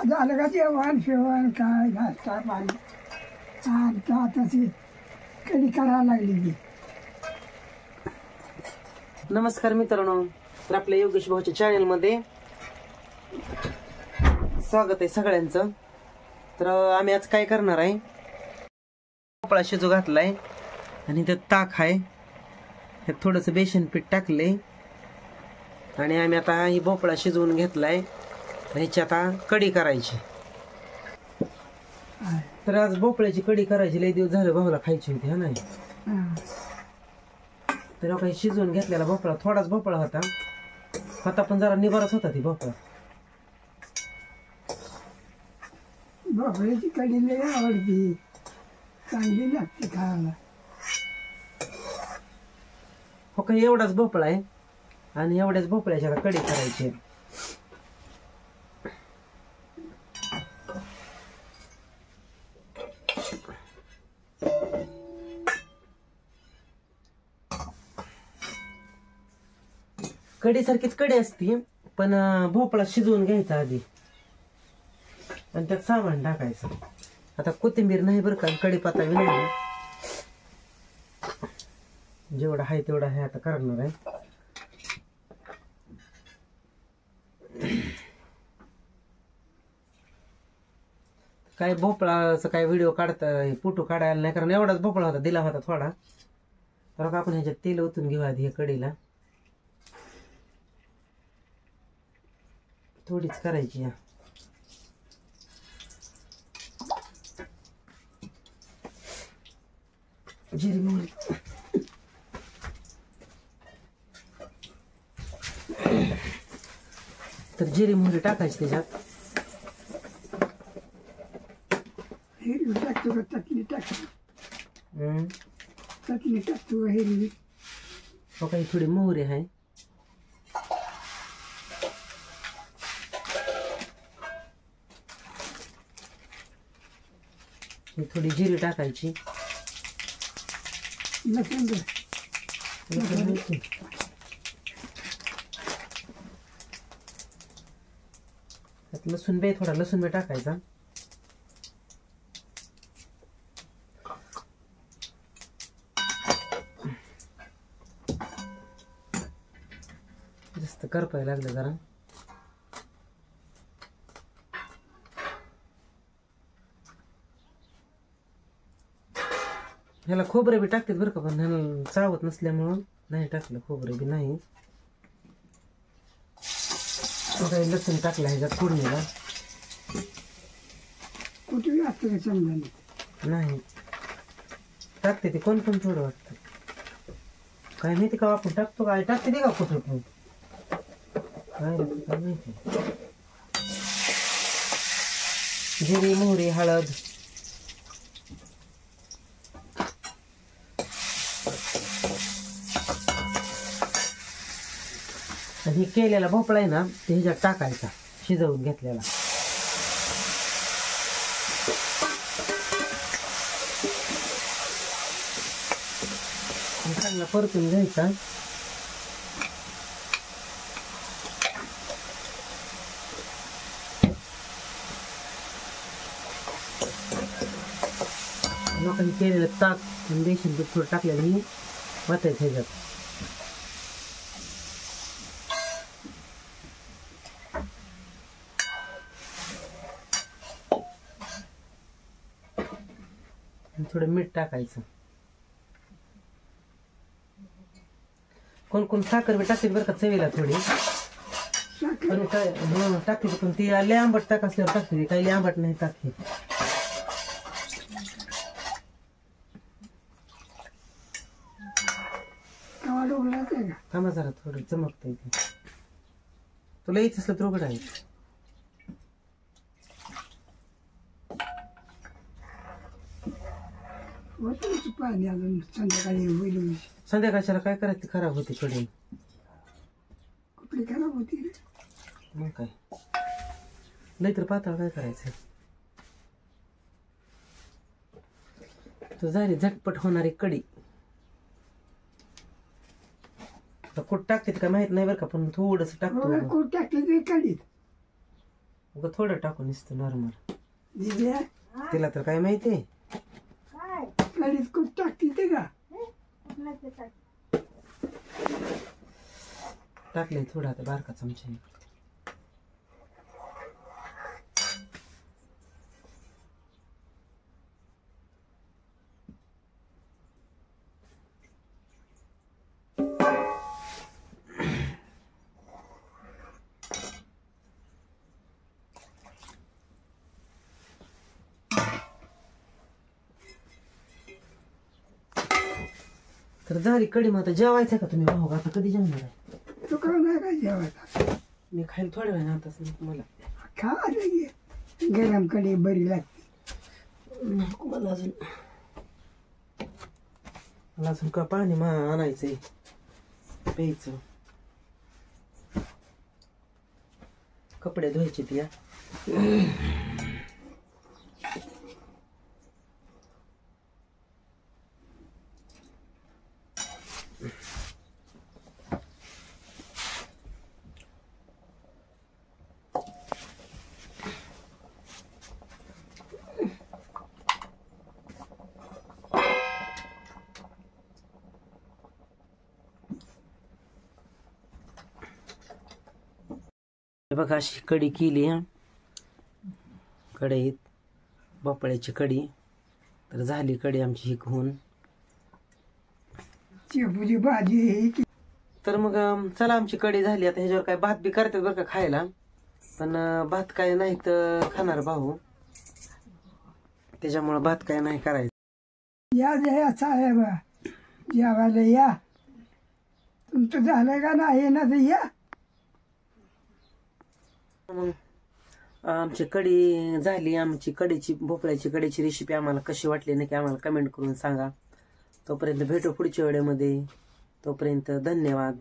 झालं का जेवण शेवण काय नाश्ता पाणी आता तशी कधी करायला लागली ती. नमस्कार मित्रांनो, तर आपल्या योगेश भाऊच्या चॅनल मध्ये स्वागत आहे सगळ्यांचं. तर आम्ही आज काय करणार आहे, भोपळा शिजू घातलाय आणि त्यात ताक आहे, त्यात थोडंसं बेसन पीठ टाकले आणि आम्ही आता ही भोपळा शिजवून घेतलाय. ह्याची आता कढी करायची. तर आज भोपळ्याची कढी करायची, लई दिवस झालं भाऊला खायची होती हा नाही. तर काही शिजवून घेतलेला भोपळा, थोडाच भोपळा होता पण जरा निबारच होता ती भोपळा. भोपळ्याची कढी लई आवडती, चांगली लागते खायला. हो काही एवढाच भोपळा आहे आणि एवढ्याच भोपळ्याच्या कढी करायची. कढी सारखीच कढी असती, पण भोपळा शिजवून घ्यायचा आधी आणि त्यात सामान टाकायचं. आता कोथिंबीर नाही बरं का, कढीपत्ता बी नाही, जेवढा आहे तेवढा आहे आता करणार आहे. काय भोपळाचं काय व्हिडिओ काढता फोटो काढायला नाही, कारण एवढाच भोपळा होता, दिला होता थोडा. तर आपण ह्याच्यात तेल ओतून घेऊ आधी. हे कढीला थोडीच करायची. जिरी मोहरी तर जिरी मोहरी टाकायची त्याच्यात. हिरवी टाकतो का चटणी टाकतो? चटणी टाकतो हिरवी. हो काही थोडी मोहरी आहे. थोडी जिरी टाकायची. लसूण लसूण बे, थोडा लसूण बे टाकायचा. जास्त करपायला लागलं जरा. ह्याला खोबरे बी टाकतात बरं का, पण ह्याला चावत नसल्यामुळं नाही टाकलं खोबरे बी नाही. लसूण टाकलं ह्याच्यात फोडणीला. कुठे असतं का समजा नाही टाकते ते कोण पण थोडं वाटतं. काय माहिती का आपण टाकतो काय टाकते ते का कुठं पण काय माहिती. जिरी मोहरी हळद आणि केलेला भोपळा आहे ना ते ह्याच्यात टाकायचा, शिजवून घेतलेला. चांगला परतून घ्यायचा. लोकांनी केलेलं ताक आणि बेसन पीठ थोडं टाकलेलं ही वाटायचं ह्याच्यात. थोडं मीठ टाकायचं. कोण कोण साखर बी टाकते बरं का चवीला थोडी, पण काय टाकते पण ती लय आंबट टाक असल्यावर टाकते, काही लय आंबट नाही टाकते. थांबा जरा थोडं चमकत इथे, तुला यायचं असलं तर उघड आहे. पाणी अजून संध्याकाळी होईल. संध्याकाळच्याला काय करायचं, खराब होती कढी. कुठली खराब होती रे? मग काय नाही तर पातळ काय करायचं. तर झाली झटपट होणारी कढी. कुठ टाकते का माहित नाही बरं का, पण थोडस टाकतो. कुठ टाकते ते कढीत उगा थोडं टाकून दिसतं नॉर्मल. दिदे तिला तर काय माहिती. कढीत खूप टाकते ते का? टाकले थोडा आता बारका चमचा. तर झाली कढी. मग आता जेवायचं का तुम्ही भाऊ? आता कधी जेवणार आहे? तू का नाही काय जेवायला? मी खायला थोड्या वेळा आताच मला खा लगे गरम कढी बरी लागते. नको मला अजून. मला अजून का पाणी आणायचंय प्यायचं. कपडे धुवायचे या. बघा अशी कढी केली. कढईत भोपळ्याची कढी. तर झाली कढी आमची ही होऊन. शेपूची भाजी. तर मग चला आमची कढी झाली. आता ह्याच्यावर काय भात बी करतात बरं का खायला. पण भात काय नाही तर खाणार भाऊ. त्याच्यामुळं भात काय नाही करायचं. या साहेब जेवायला या. तुमचं झालंय का नाही ना ते या. मग आमची कढी झाली. आमची कढीची भोपळ्याची कढीची रेसिपी आम्हाला कशी वाटली नक्की आम्हाला कमेंट करून सांगा. तोपर्यंत भेटू पुढच्या व्हिडिओमध्ये. तोपर्यंत धन्यवाद.